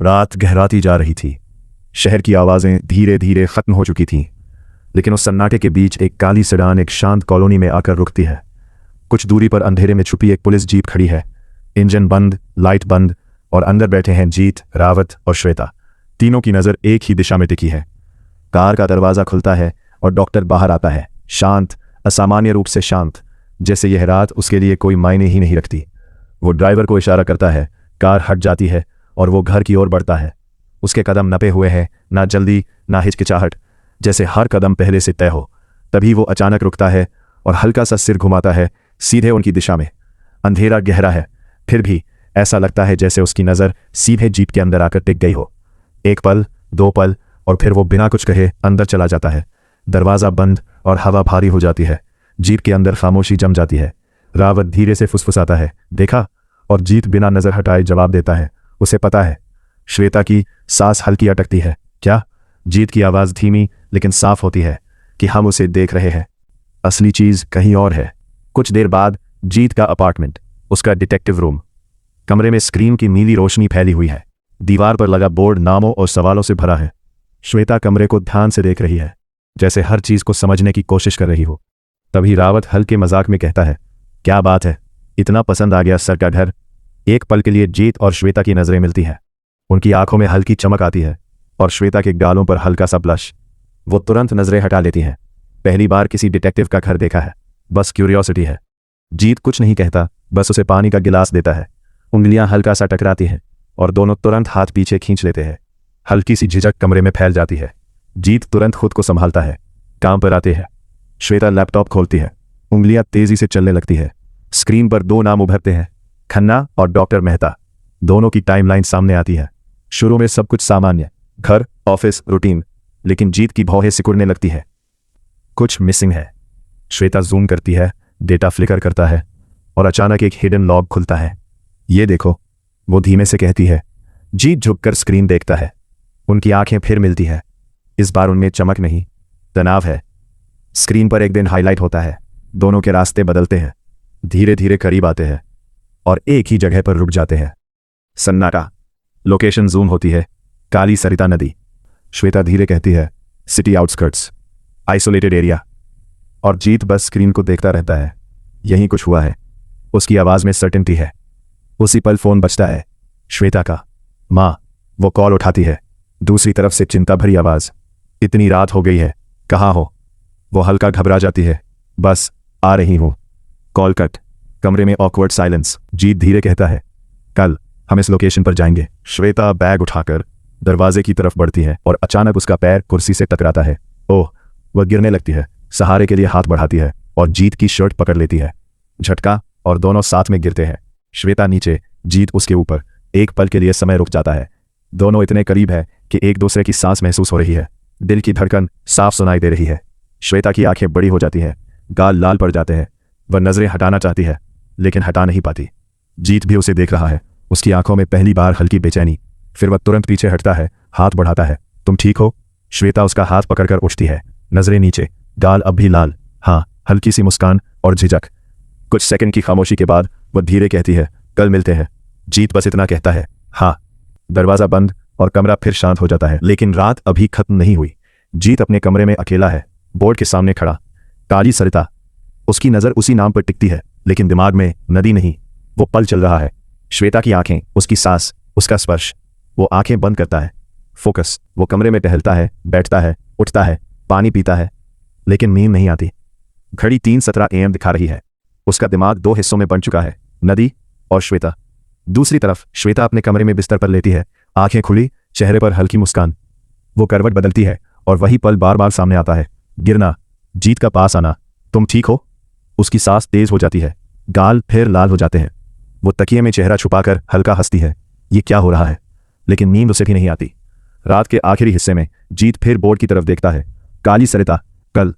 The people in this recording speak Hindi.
रात गहराती जा रही थी। शहर की आवाज़ें धीरे धीरे खत्म हो चुकी थीं, लेकिन उस सन्नाटे के बीच एक काली सेडान एक शांत कॉलोनी में आकर रुकती है। कुछ दूरी पर अंधेरे में छुपी एक पुलिस जीप खड़ी है। इंजन बंद, लाइट बंद, और अंदर बैठे हैं जीत, रावत और श्वेता। तीनों की नज़र एक ही दिशा में टिकी है। कार का दरवाज़ा खुलता है और डॉक्टर बाहर आता है, शांत, असामान्य रूप से शांत, जैसे यह रात उसके लिए कोई मायने ही नहीं रखती। वो ड्राइवर को इशारा करता है, कार हट जाती है और वो घर की ओर बढ़ता है। उसके कदम नपे हुए हैं, ना जल्दी ना हिचकिचाहट, जैसे हर कदम पहले से तय हो। तभी वो अचानक रुकता है और हल्का सा सिर घुमाता है, सीधे उनकी दिशा में। अंधेरा गहरा है, फिर भी ऐसा लगता है जैसे उसकी नज़र सीधे जीप के अंदर आकर टिक गई हो। एक पल, दो पल, और फिर वो बिना कुछ कहे अंदर चला जाता है। दरवाज़ा बंद और हवा भारी हो जाती है। जीप के अंदर खामोशी जम जाती है। रावत धीरे से फुसफुसाता है, देखा? और जीत बिना नज़र हटाए जवाब देता है, उसे पता है। श्वेता की सांस हल्की अटकती है। क्या? जीत की आवाज़ धीमी लेकिन साफ होती है कि हम उसे देख रहे हैं। असली चीज़ कहीं और है। कुछ देर बाद जीत का अपार्टमेंट, उसका डिटेक्टिव रूम। कमरे में स्क्रीन की नीली रोशनी फैली हुई है। दीवार पर लगा बोर्ड नामों और सवालों से भरा है। श्वेता कमरे को ध्यान से देख रही है, जैसे हर चीज़ को समझने की कोशिश कर रही हो। तभी रावत हल्के मजाक में कहता है, क्या बात है, इतना पसंद आ गया सर का घर? एक पल के लिए जीत और श्वेता की नज़रें मिलती हैं। उनकी आंखों में हल्की चमक आती है और श्वेता के गालों पर हल्का सा ब्लश। वो तुरंत नज़रें हटा लेती हैं। पहली बार किसी डिटेक्टिव का घर देखा है, बस क्यूरियोसिटी है। जीत कुछ नहीं कहता, बस उसे पानी का गिलास देता है। उंगलियां हल्का सा टकराती हैं और दोनों तुरंत हाथ पीछे खींच लेते हैं। हल्की सी झिझक कमरे में फैल जाती है। जीत तुरंत खुद को संभालता है। काम पर आते हैं। श्वेता लैपटॉप खोलती है, उंगलियां तेजी से चलने लगती है। स्क्रीन पर दो नाम उभरते हैं, खन्ना और डॉक्टर मेहता। दोनों की टाइमलाइन सामने आती है। शुरू में सब कुछ सामान्य, घर, ऑफिस, रूटीन, लेकिन जीत की भौहें सिकुड़ने लगती है। कुछ मिसिंग है। श्वेता जूम करती है, डेटा फ्लिकर करता है और अचानक एक हिडन लॉग खुलता है। ये देखो, वो धीमे से कहती है। जीत झुककर स्क्रीन देखता है। उनकी आंखें फिर मिलती है। इस बार उनमें चमक नहीं, तनाव है। स्क्रीन पर एक दिन हाईलाइट होता है। दोनों के रास्ते बदलते हैं, धीरे धीरे करीब आते हैं और एक ही जगह पर रुक जाते हैं। सन्नाटा। लोकेशन जूम होती है, काली सरिता नदी। श्वेता धीरे कहती है, सिटी आउटस्कर्ट्स, आइसोलेटेड एरिया। और जीत बस स्क्रीन को देखता रहता है। यही कुछ हुआ है। उसकी आवाज़ में सर्टेनिटी है। उसी पल फोन बजता है। श्वेता का। माँ। वो कॉल उठाती है। दूसरी तरफ से चिंता भरी आवाज़, इतनी रात हो गई है, कहाँ हो? वो हल्का घबरा जाती है, बस आ रही हूँ। Call cut. कमरे में ऑकवर्ड साइलेंस। जीत धीरे कहता है, कल हम इस लोकेशन पर जाएंगे। श्वेता बैग उठाकर दरवाजे की तरफ बढ़ती है और अचानक उसका पैर कुर्सी से टकराता है। ओह! वह गिरने लगती है, सहारे के लिए हाथ बढ़ाती है और जीत की शर्ट पकड़ लेती है। झटका और दोनों साथ में गिरते हैं। श्वेता नीचे, जीत उसके ऊपर। एक पल के लिए समय रुक जाता है। दोनों इतने करीब है कि एक दूसरे की सांस महसूस हो रही है। दिल की धड़कन साफ सुनाई दे रही है। श्वेता की आंखें बड़ी हो जाती हैं, गाल लाल पड़ जाते हैं। वह नजरें हटाना चाहती है, लेकिन हटा नहीं पाती। जीत भी उसे देख रहा है। उसकी आंखों में पहली बार हल्की बेचैनी। फिर वह तुरंत पीछे हटता है, हाथ बढ़ाता है। तुम ठीक हो? श्वेता उसका हाथ पकड़कर उठती है, नजरें नीचे, गाल अब भी लाल। हाँ, हल्की सी मुस्कान और झिझक। कुछ सेकंड की खामोशी के बाद वह धीरे कहती है, कल मिलते हैं। जीत बस इतना कहता है, हाँ। दरवाजा बंद और कमरा फिर शांत हो जाता है। लेकिन रात अभी खत्म नहीं हुई। जीत अपने कमरे में अकेला है, बोर्ड के सामने खड़ा। काली सरिता। उसकी नज़र उसी नाम पर टिकती है, लेकिन दिमाग में नदी नहीं। वो पल चल रहा है। श्वेता की आंखें, उसकी सांस, उसका स्पर्श। वो आंखें बंद करता है। फोकस। वो कमरे में टहलता है, बैठता है, उठता है, पानी पीता है, लेकिन नींद नहीं आती। घड़ी 3:17 AM दिखा रही है। उसका दिमाग दो हिस्सों में बंट चुका है, नदी और श्वेता। दूसरी तरफ श्वेता अपने कमरे में बिस्तर पर लेटी है, आंखें खुली, चेहरे पर हल्की मुस्कान। वो करवट बदलती है और वही पल बार बार सामने आता है। गिरना, जीत का पास आना। तुम ठीक हो? उसकी सांस तेज हो जाती है, गाल फिर लाल हो जाते हैं। वो तकिए में चेहरा छुपाकर हल्का हंसती है। ये क्या हो रहा है? लेकिन नींद उसे भी नहीं आती। रात के आखिरी हिस्से में जीत फिर बोर्ड की तरफ देखता है। काली सरिता, कल।